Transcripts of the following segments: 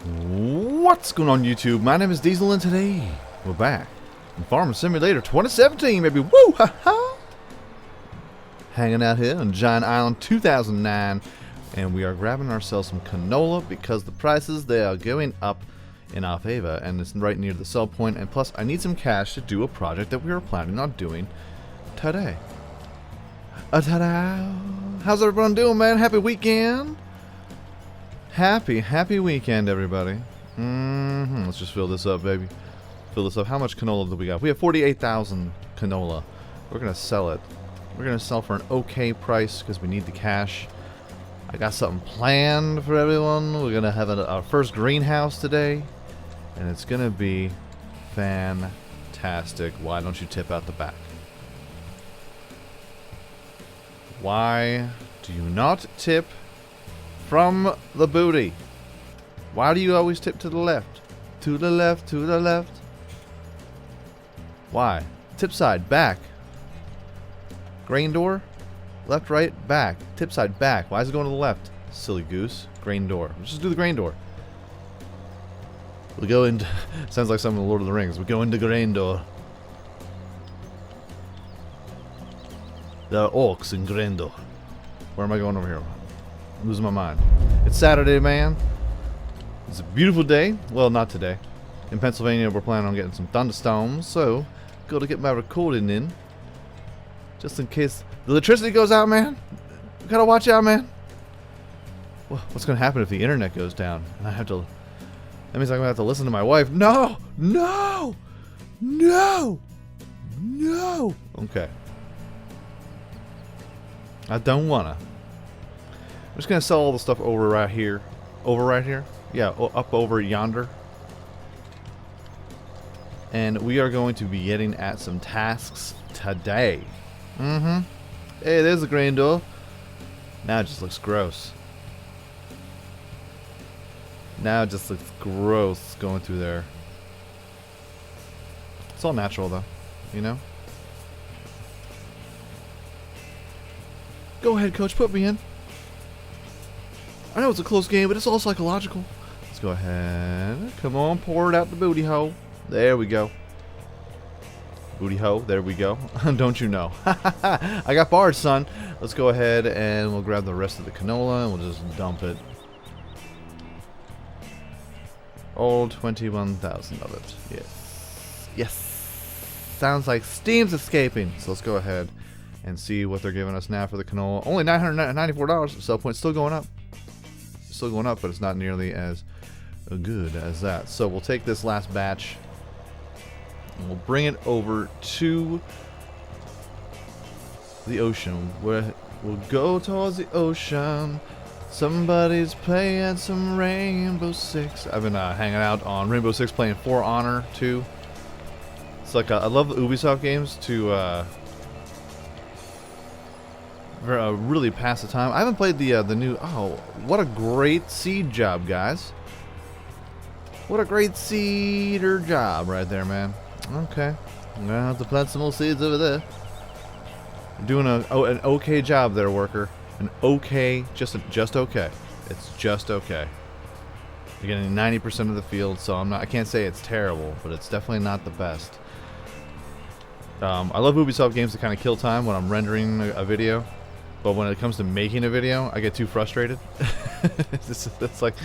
What's going on YouTube? My name is Diesel and today we're back in Farming Simulator 2017, baby. Woo ha ha! Hanging out here on Giant Island 2009, and we are grabbing ourselves some canola because the prices, they are going up in our favor, and it's right near the sell point. And plus I need some cash to do a project that we were planning on doing today. Ta-da! How's everyone doing, man? Happy weekend! Happy weekend, everybody. Let's just fill this up, baby. Fill this up. How much canola do we got? We have 48,000 canola. We're gonna sell it. We're gonna sell for an okay price because we need the cash. I got something planned for everyone. We're gonna have our first greenhouse today, and it's gonna be fantastic. Why don't you tip out the back? Why do you not tip from the booty? Why do you always tip to the left? To the left, to the left. Why? Tip side, back. Grain door, left, right, back. Tip side, back. Why is it going to the left? Silly goose. Grain door. Let's just do the grain door. We'll go into... sounds like something in the Lord of the Rings. We go into grain door. There are orcs in grain door. Where am I going over here? I'm losing my mind. It's Saturday, man. It's a beautiful day. Well, not today. In Pennsylvania, we're planning on getting some thunderstorms, so go to get my recording in. Just in case the electricity goes out, man. We gotta watch out, man. Well, what's gonna happen if the internet goes down? And I have to... that means I'm gonna have to listen to my wife. No! No! No! No! Okay. I don't wanna. I'm just gonna sell all the stuff over right here. Over right here? Yeah, up over yonder. And we are going to be getting at some tasks today. Hey, there's the grain door. Now it just looks gross. Now it just looks gross going through there. It's all natural though, you know? Go ahead, coach, put me in. I know it's a close game, but it's all psychological. Let's go ahead. Come on, pour it out the booty hole. There we go. Booty hole, there we go. Don't you know? I got bars, son. Let's go ahead and we'll grab the rest of the canola and we'll just dump it. All 21,000 of it. Yes. Yes. Sounds like steam's escaping. So let's go ahead and see what they're giving us now for the canola. Only $994. Sell point still going up. Still going up, but it's not nearly as good as that. So we'll take this last batch and we'll bring it over to the ocean. We'll go towards the ocean. Somebody's playing some Rainbow Six. I've been hanging out on Rainbow Six playing For Honor 2. It's like I love the Ubisoft games to really pass the time. I haven't played the new... oh, what a great seed job, guys. What a great seeder job right there, man. Okay. I'm gonna have to plant some more seeds over there. You're doing an okay job there, worker. An okay, just okay. It's just okay. You're getting 90% of the field, so I can't say it's terrible, but it's definitely not the best. I love Ubisoft games to kind of kill time when I'm rendering a video. But when it comes to making a video, I get too frustrated. It's like,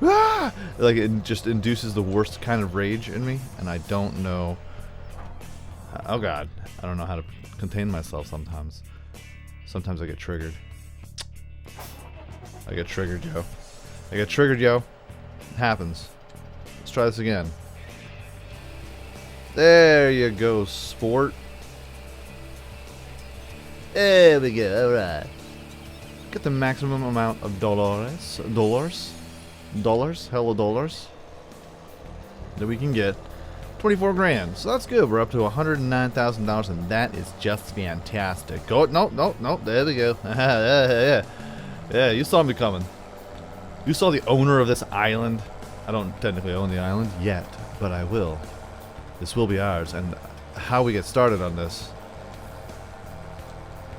ah! Like it just induces the worst kind of rage in me, and I don't know. Oh God, I don't know how to contain myself sometimes. Sometimes I get triggered. I get triggered, yo. I get triggered, yo. It happens. Let's try this again. There you go, sport. There we go, alright. Get the maximum amount of dollars that we can get. 24 grand, so that's good. We're up to $109,000, and that is just fantastic. Go, no, there we go. Yeah, you saw me coming. You saw the owner of this island. I don't technically own the island yet, but I will. This will be ours, and how we get started on this...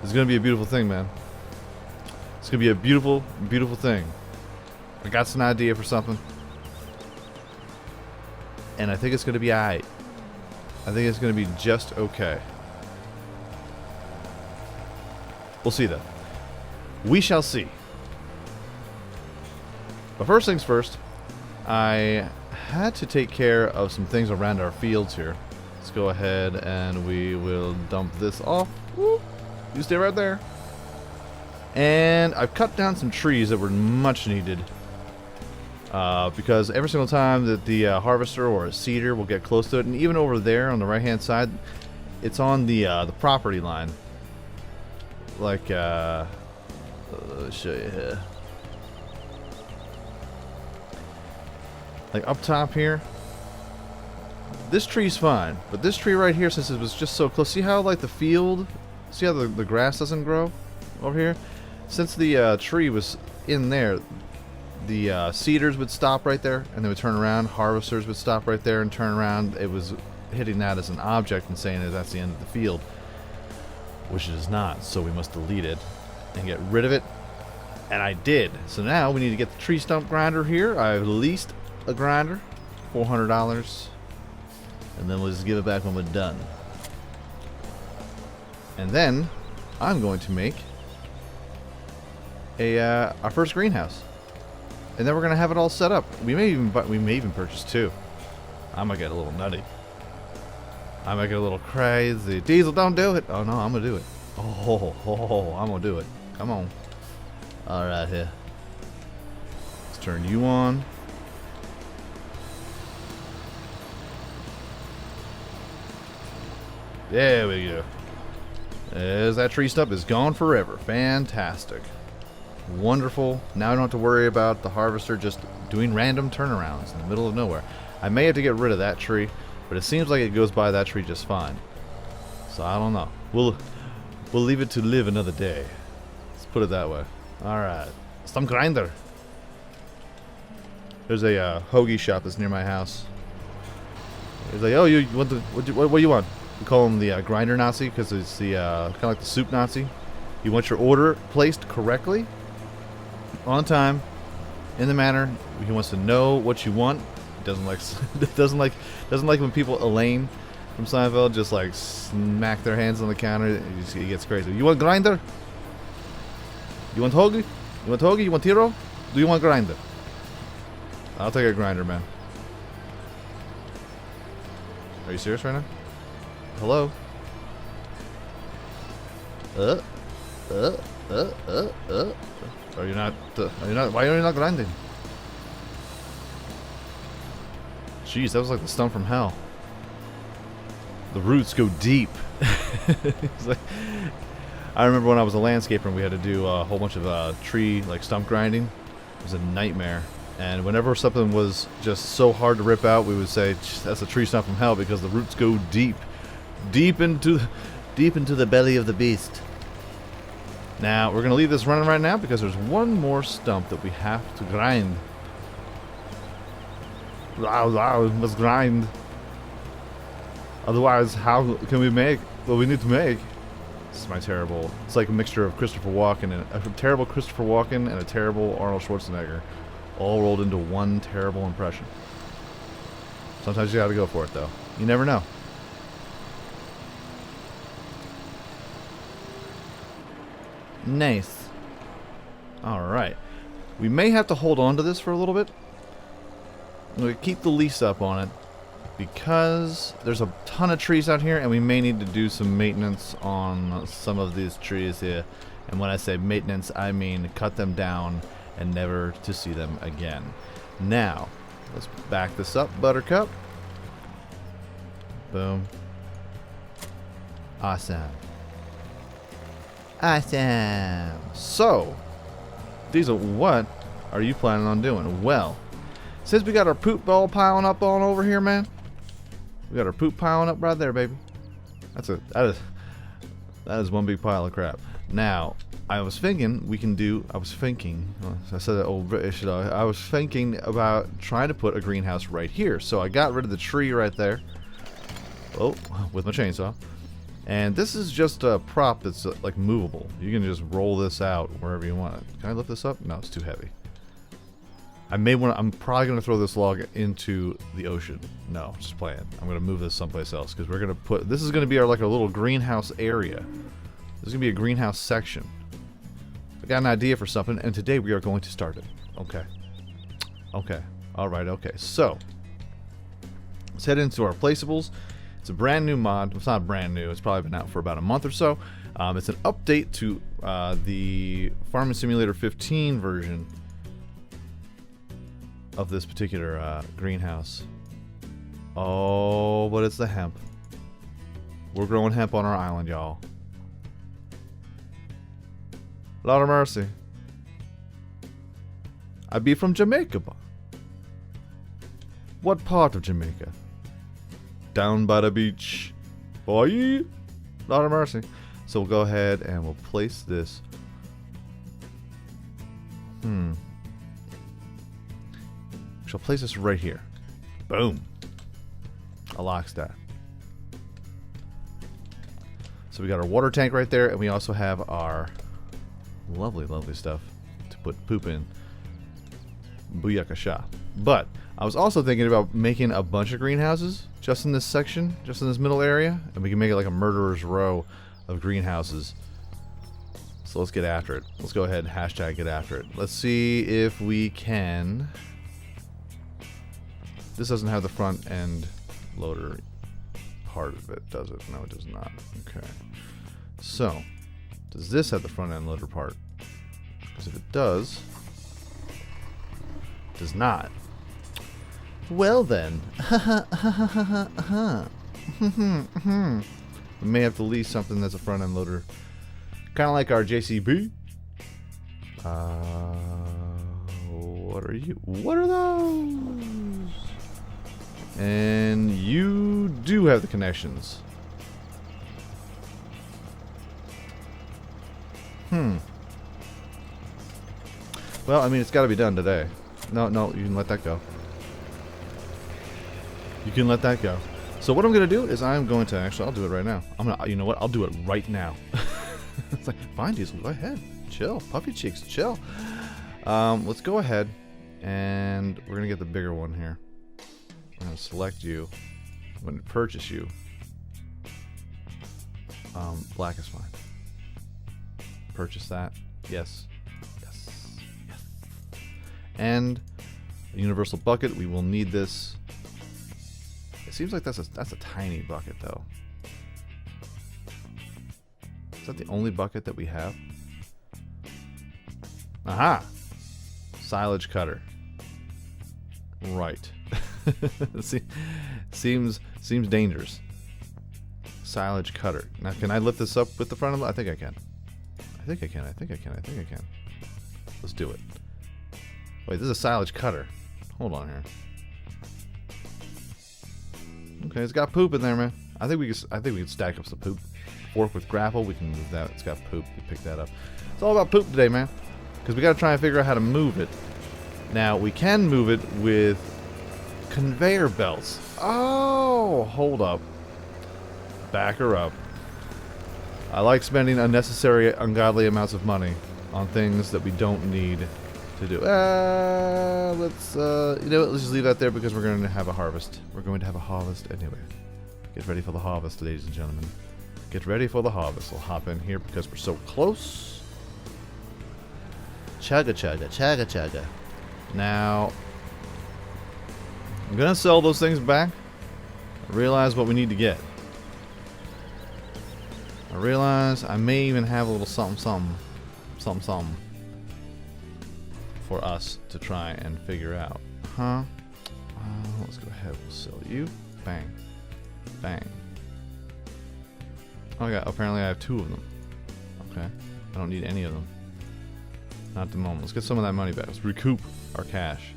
it's gonna be a beautiful thing, man. It's gonna be a beautiful, beautiful thing. I got some idea for something. and I think it's going to be alright. I think it's going to be just okay. We'll see though. We shall see. But first things first, I had to take care of some things around our fields here. Let's go ahead and we will dump this off. Woo. You stay right there. And I've cut down some trees that were much needed. Because every single time that the harvester or a seeder will get close to it, and even over there on the right hand side, it's on the property line. Like, let me show you here. Like up top here, this tree's fine, but this tree right here, since it was just so close, see how like the field, see how the grass doesn't grow over here? Since the tree was in there, the seeders would stop right there and they would turn around, harvesters would stop right there and turn around. It was hitting that as an object and saying that that's the end of the field, which it is not, so we must delete it and get rid of it, and I did. So now we need to get the tree stump grinder here. I've leased a grinder, $400, and then we'll just give it back when we're done. And then I'm going to make our first greenhouse, and then we're gonna have it all set up. We may even purchase two. I might get a little nutty. I might get a little crazy. Diesel, don't do it. Oh no, I'm gonna do it. Oh, I'm gonna do it. Come on. All right, here. Let's turn you on. There we go. As that tree stump is gone forever. Fantastic. Wonderful. Now I don't have to worry about the harvester just doing random turnarounds in the middle of nowhere. I may have to get rid of that tree, but it seems like it goes by that tree just fine. So I don't know. We'll leave it to live another day. Let's put it that way. Alright. Stump grinder. There's a hoagie shop that's near my house. He's like, oh, you want the what do you want? We call him the grinder Nazi because it's the kind of like the soup Nazi. You want your order placed correctly, on time, in the manner. He wants to know what you want. Doesn't like when people Elaine from Seinfeld just like smack their hands on the counter. He gets crazy. You want grinder? You want hoagie? You want hoagie? You want tiro? Do you want grinder? I'll take a grinder, man. Are you serious right now? Hello? Are you not? Why are you not grinding? Jeez, that was like the stump from hell. The roots go deep. It's like, I remember when I was a landscaper and we had to do a whole bunch of tree like stump grinding. It was a nightmare. And whenever something was just so hard to rip out, we would say that's a tree stump from hell because the roots go deep into the belly of the beast. Now we're gonna leave this running right now because there's one more stump that we have to grind. Let's grind. Otherwise, how can we make what we need to make? This is my terrible. It's like a mixture of Christopher Walken and a terrible Christopher Walken and a terrible Arnold Schwarzenegger, all rolled into one terrible impression. Sometimes you gotta go for it, though. You never know. Nice. Alright. We may have to hold on to this for a little bit. I'm going to keep the lease up on it because there's a ton of trees out here and we may need to do some maintenance on some of these trees here. And when I say maintenance, I mean cut them down and never to see them again. Now, let's back this up, Buttercup. Boom. Awesome. Awesome. So, Diesel, what are you planning on doing? Well, since we got our poop ball piling up on over here, man, we got our poop piling up right there, baby. That is one big pile of crap. Now, I was thinking I said that old British. I was thinking about trying to put a greenhouse right here. So I got rid of the tree right there. Oh, with my chainsaw. And this is just a prop that's like movable. You can just roll this out wherever you want it. Can I lift this up? No, it's too heavy. I'm probably going to throw this log into the ocean. No, just playing. I'm going to move this someplace else because we're going to put... This is going to be our like a little greenhouse area. This is going to be a greenhouse section. I got an idea for something, and today we are going to start it. Okay. Okay. Alright, okay. So, let's head into our placeables. It's a brand new mod. It's not brand new. It's probably been out for about a month or so. It's an update to the Farming Simulator 15 version of this particular greenhouse. Oh, but it's the hemp. We're growing hemp on our island, y'all. Lord of mercy. I be from Jamaica, boy. What part of Jamaica? Down by the beach. Boy. Lord of mercy. So we'll go ahead and we'll place this. She'll place this right here. Boom. A lockstat. So we got our water tank right there, and we also have our lovely, lovely stuff to put poop in. Booyakasha. But I was also thinking about making a bunch of greenhouses just in this section, just in this middle area, and we can make it like a murderer's row of greenhouses. So let's get after it. Let's go ahead and hashtag get after it. Let's see if we can... This doesn't have the front end loader part of it, does it? No, it does not. Okay. So, does this have the front end loader part? Because if it does not. Well then. We may have to lease something that's a front end loader. Kind of like our JCB. What are you? What are those? And you do have the connections. Well, I mean, it's got to be done today. No, you can let that go. You can let that go. So what I'm going to do is I'm going to... Actually, I'll do it right now. You know what? I'll do it right now. It's like, fine, Diesel, go ahead. Chill. Puffy cheeks, chill. Let's go ahead, and we're going to get the bigger one here. I'm going to select you. I'm going to purchase you. Black is fine. Purchase that. Yes. Yes. Yes. And a universal bucket. We will need this. It seems like that's a tiny bucket, though. Is that the only bucket that we have? Aha! Silage cutter. Right. Seems dangerous. Silage cutter. Now, can I lift this up with the front of it? I think I can. I think I can. Let's do it. Wait, this is a silage cutter. Hold on here. Okay, it's got poop in there, man. I think we can stack up some poop. Fork with grapple, we can move that. It's got poop. We pick that up. It's all about poop today, man. Because we got to try and figure out how to move it. Now, we can move it with conveyor belts. Oh, hold up. Back her up. I like spending unnecessary, ungodly amounts of money on things that we don't need to do. Let's just leave that there because we're going to have a harvest. We're going to have a harvest anyway. Get ready for the harvest, ladies and gentlemen. Get ready for the harvest. We'll hop in here because we're so close. Chugga, chugga, chugga, chugga. Now, I'm going to sell those things back. I realize what we need to get. I realize I may even have a little something for us to try and figure out. Let's go ahead. We'll sell you. Bang. Bang. Oh, apparently I have 2 of them. Okay. I don't need any of them. Not at the moment. Let's get some of that money back. Let's recoup our cash.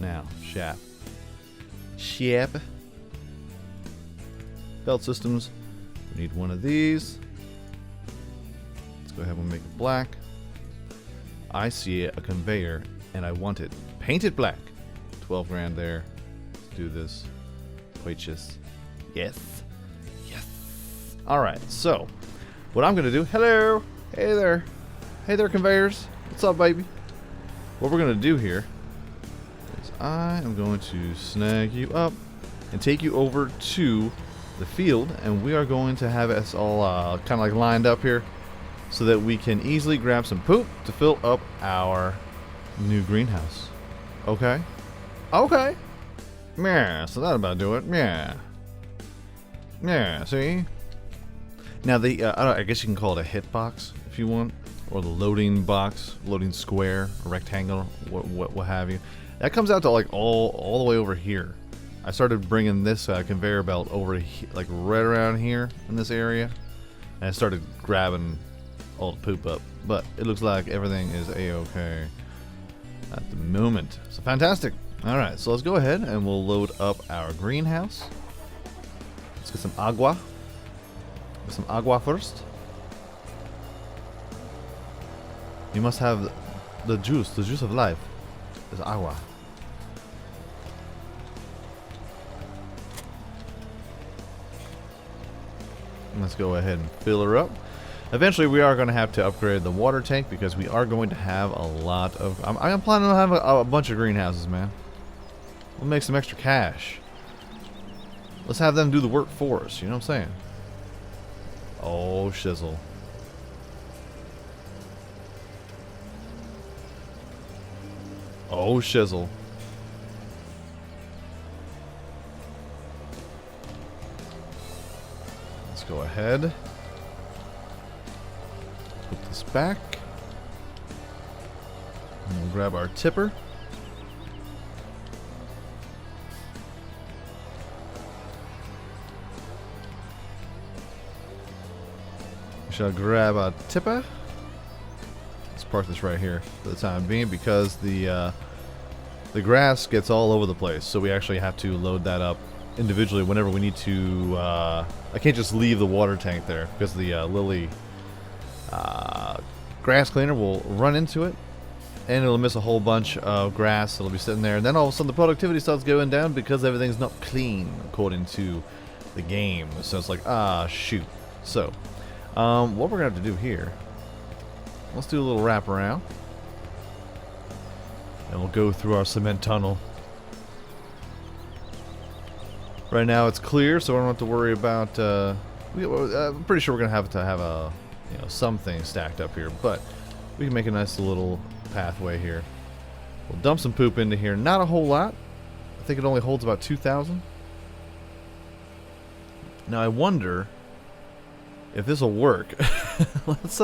Now, Shap. Belt systems. We need one of these. Let's go ahead and make it black. I see a conveyor and I want it painted black. 12 grand there. Let's do this. Purchase. Yes. Yes. Alright, so what I'm gonna do. Hello. Hey there. Hey there, conveyors. What's up, baby? what we're going to do here is I am going to snag you up and take you over to the field, and we are going to have us all kind of like lined up here so that we can easily grab some poop to fill up our new greenhouse. Okay? Okay. Yeah, so that about do it. Yeah. Yeah, see? Now, I guess you can call it a hit box if you want, or the loading box, loading square, or rectangle, what have you. That comes out to like all the way over here. I started bringing this conveyor belt over like right around here in this area, and I started grabbing all the poop up. But it looks like everything is a-okay at the moment. So fantastic. All right, so let's go ahead and we'll load up our greenhouse. Let's get some agua. Get some agua first. You must have the juice of life. Is agua. Let's go ahead and fill her up. Eventually, we are going to have to upgrade the water tank because we are going to have a lot of... I'm planning on having a bunch of greenhouses, man. We'll make some extra cash. Let's have them do the work for us, you know what I'm saying? Oh, shizzle. Oh, shizzle. Let's go ahead. Put this back. And we'll grab our tipper. We shall grab a tipper. Let's park this right here for the time being because the grass gets all over the place. So we actually have to load that up individually whenever we need to. I can't just leave the water tank there because the Lily grass cleaner will run into it and it'll miss a whole bunch of grass. It'll be sitting there, and then all of a sudden the productivity starts going down because everything's not clean according to the game. So it's like, ah, shoot. So what we're gonna have to do here, let's do a little wrap around and we'll go through our cement tunnel. Right now it's clear, so we don't have to worry about. I'm pretty sure we're gonna have to have a, something stacked up here, but we can make a nice little pathway here. We'll dump some poop into here. Not a whole lot. I think it only holds about 2,000. Now I wonder if this will work. let's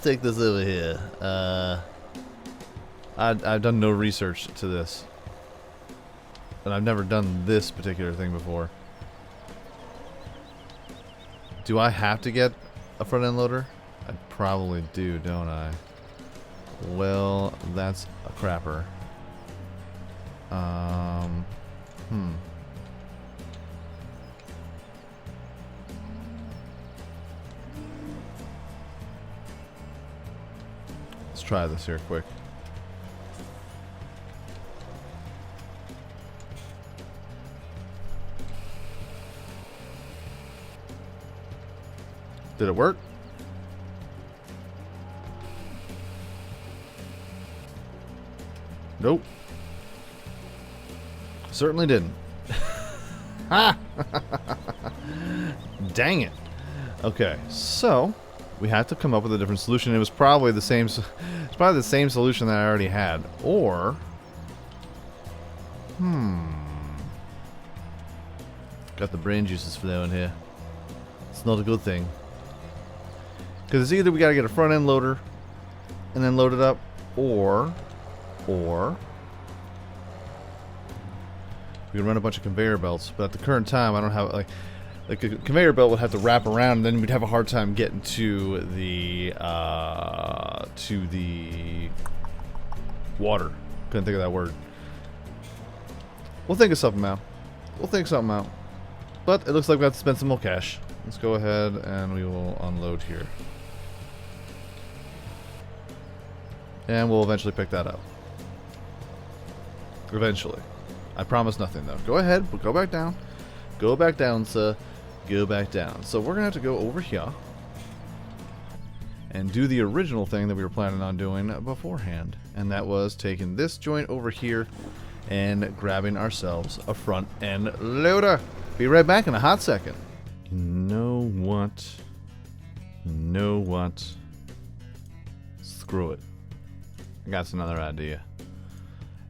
take this over here. I've done no research to this. And I've never done this particular thing before. Do I have to get a front end loader? I probably do, don't I? Well, that's a crapper. Let's try this here quick. Did it work? Nope. Certainly didn't. Ha! Dang it. Okay, so we had to come up with a different solution. It was probably the same. It's probably the same solution that I already had, or got the brain juices flowing here. It's not a good thing. Because it's either we got to get a front end loader and then load it up, or we can run a bunch of conveyor belts. But at the current time, I don't have like a conveyor belt would have to wrap around, and then we'd have a hard time getting to the water. Couldn't think of that word. We'll think of something out. But it looks like we have to spend some more cash. Let's go ahead and we will unload here. And we'll eventually pick that up. Eventually. I promise nothing though. Go ahead, but go back down. Go back down, sir. Go back down. So we're going to have to go over here. and do the original thing that we were planning on doing beforehand. And that was taking this joint over here and grabbing ourselves a front end loader. Be right back in a hot second. You know what? You know what? Screw it. I got another idea.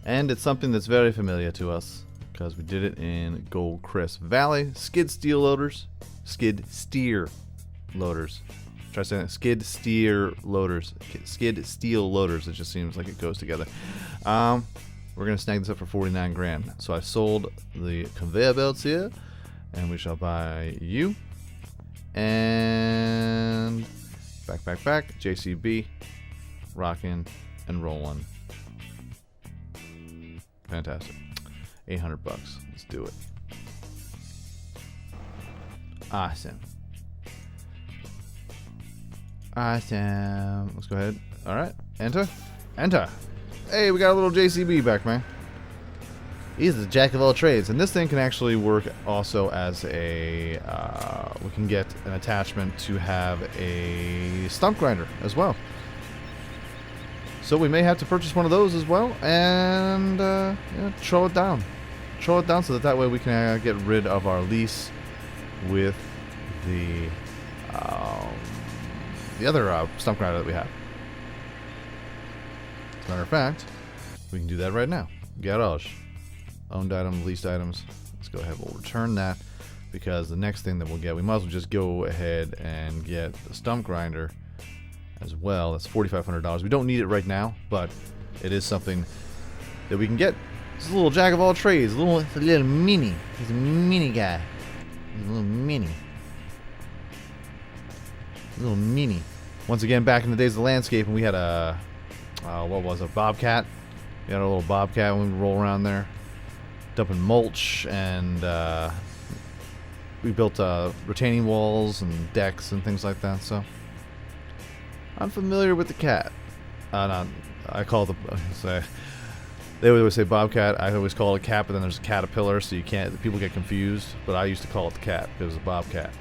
And it's something that's very familiar to us because we did it in Gold Crest Valley. Skid steer loaders. Skid steer loaders. Try saying that. Skid steer loaders. Skid steel loaders. It just seems like it goes together. We're gonna snag this up for 49 grand. So I sold the conveyor belts here, and we shall buy you. And back. JCB, rockin' and rollin'. Fantastic. 800 bucks. Let's do it. Awesome. Awesome. Let's go ahead. All right. Enter. Enter. Hey, we got a little JCB back, man. He's the jack of all trades. And this thing can actually work also as a... we can get an attachment to have a stump grinder as well. So we may have to purchase one of those as well and throw it down. Throw it down so that way we can get rid of our lease with the other stump grinder that we have. As a matter of fact, we can do that right now. Garage. Owned items, leased items. Let's go ahead. We'll return that because the next thing that we'll get, we might as well just go ahead and get the stump grinder as well. That's $4,500. We don't need it right now, but it is something that we can get. It's a little jack of all trades. It's a little mini. He's a mini guy. He's a little mini. A little mini. Once again, back in the days of the landscape, and we had a what was it, bobcat? We had a little bobcat when we roll around there, dumping mulch, and we built retaining walls and decks and things like that. So I'm familiar with the cat. I call it the. They would always say bobcat. I always call it a cat, but then there's a caterpillar, so you can't. People get confused. But I used to call it the cat. It was a bobcat.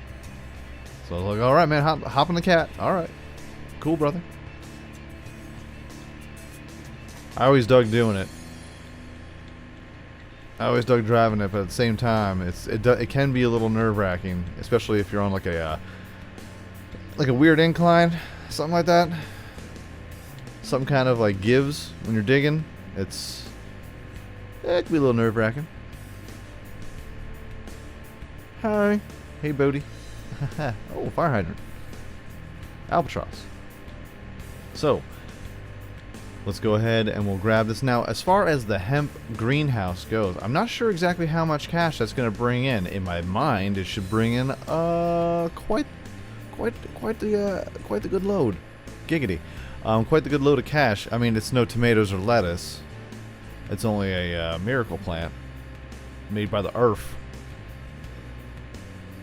So I was like, all right, man, hop on the cat. All right, cool, brother. I always dug doing it. I always dug driving it, but at the same time, it can be a little nerve-wracking, especially if you're on like a weird incline, something like that. Some kind of like gives when you're digging. It can be a little nerve-wracking. Hi, hey, Bodie. Oh, fire hydrant. Albatross. So let's go ahead and we'll grab this. Now, as far as the hemp greenhouse goes, I'm not sure exactly how much cash that's going to bring in. In my mind, it should bring in quite the good load. Giggity. Quite the good load of cash. I mean, it's no tomatoes or lettuce. It's only a miracle plant made by the earth.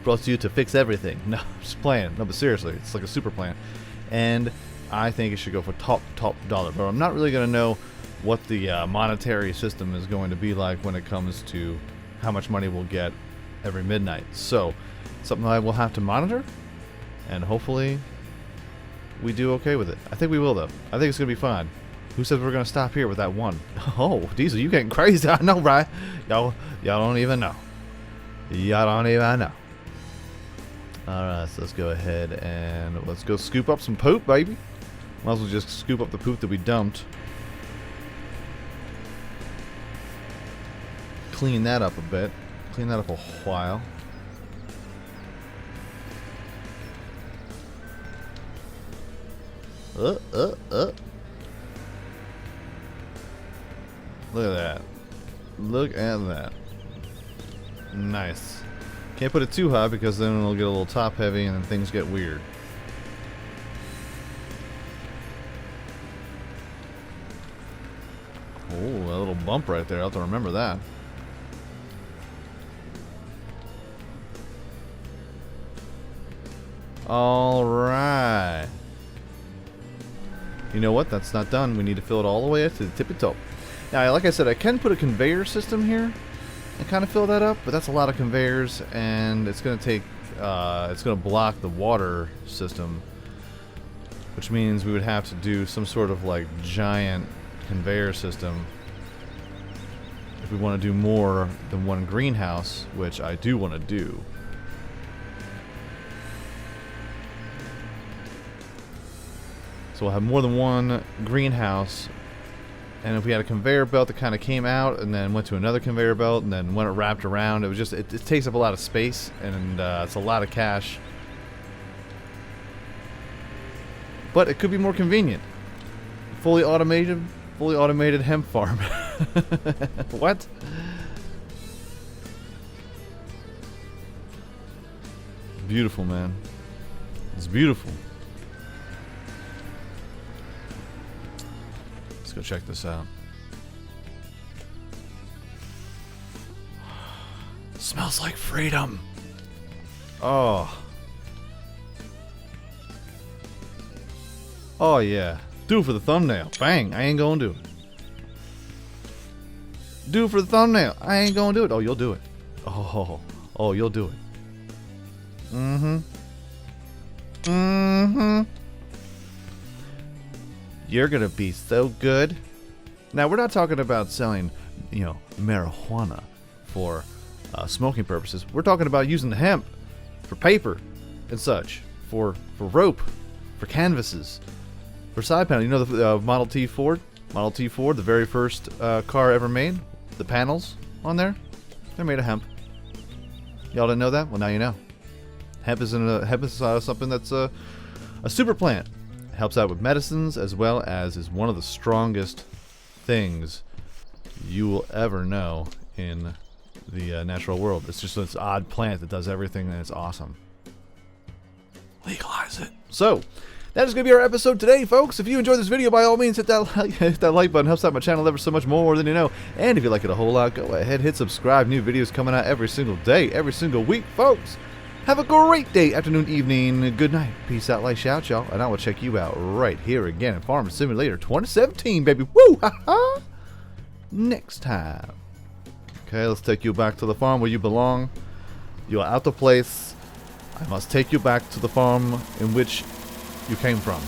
Brought to you to fix everything. No, just playing. No, but seriously, it's like a super plant. And I think it should go for top dollar. But I'm not really going to know what the monetary system is going to be like when it comes to how much money we'll get every midnight. So, something I will have to monitor. And hopefully, we do okay with it. I think we will, though. I think it's going to be fine. Who says we're going to stop here with that one? Oh, Diesel, you getting crazy. I know, right? Y'all don't even know. Y'all don't even know. Alright, so let's go ahead and let's go scoop up some poop, baby. Might as well just scoop up the poop that we dumped. Clean that up a bit. Clean that up a while. Look at that. Look at that. Nice. Can't put it too high because then it'll get a little top heavy and then things get weird. Oh, that little bump right there. I'll have to remember that. Alright. You know what? That's not done. We need to fill it all the way up to the tippy top. Now, like I said, I can put a conveyor system here and kind of fill that up, but that's a lot of conveyors, and it's going to take, it's going to block the water system which means we would have to do some sort of like giant conveyor system if we want to do more than one greenhouse, which I do want to do. So we'll have more than one greenhouse, and if we had a conveyor belt that kind of came out and then went to another conveyor belt and then when it wrapped around, it was just it takes up a lot of space, and it's a lot of cash. But it could be more convenient. Fully automated hemp farm. What? Beautiful, man. It's beautiful. Let's go check this out. Smells like freedom. Oh. Oh yeah. Do it for the thumbnail. Bang. I ain't gonna do it. Do it for the thumbnail. I ain't gonna do it. Oh, you'll do it. Oh. Oh, you'll do it. Mm-hmm. Mm-hmm. You're gonna be so good. Now, we're not talking about selling, you know, marijuana for smoking purposes. We're talking about using the hemp for paper and such, for rope, for canvases, for side panel. You know the Model T Ford, the very first car ever made. The panels on there, they're made of hemp. Y'all didn't know that? Well, now you know. Hemp is something that's a super plant. It helps out with medicines, as well as is one of the strongest things you will ever know in the natural world. It's just this odd plant that does everything, and it's awesome. Legalize it. So, that is going to be our episode today, folks. If you enjoyed this video, by all means, hit that like button. Helps out my channel ever so much more than you know. And if you like it a whole lot, go ahead, hit subscribe. New videos coming out every single day, every single week, folks. Have a great day, afternoon, evening, good night. Peace out, like, shout, y'all. And I will check you out right here again in Farm Simulator 2017, baby. Woo! Ha-ha! Next time. Okay, let's take you back to the farm where you belong. You are out of place. I must take you back to the farm in which you came from.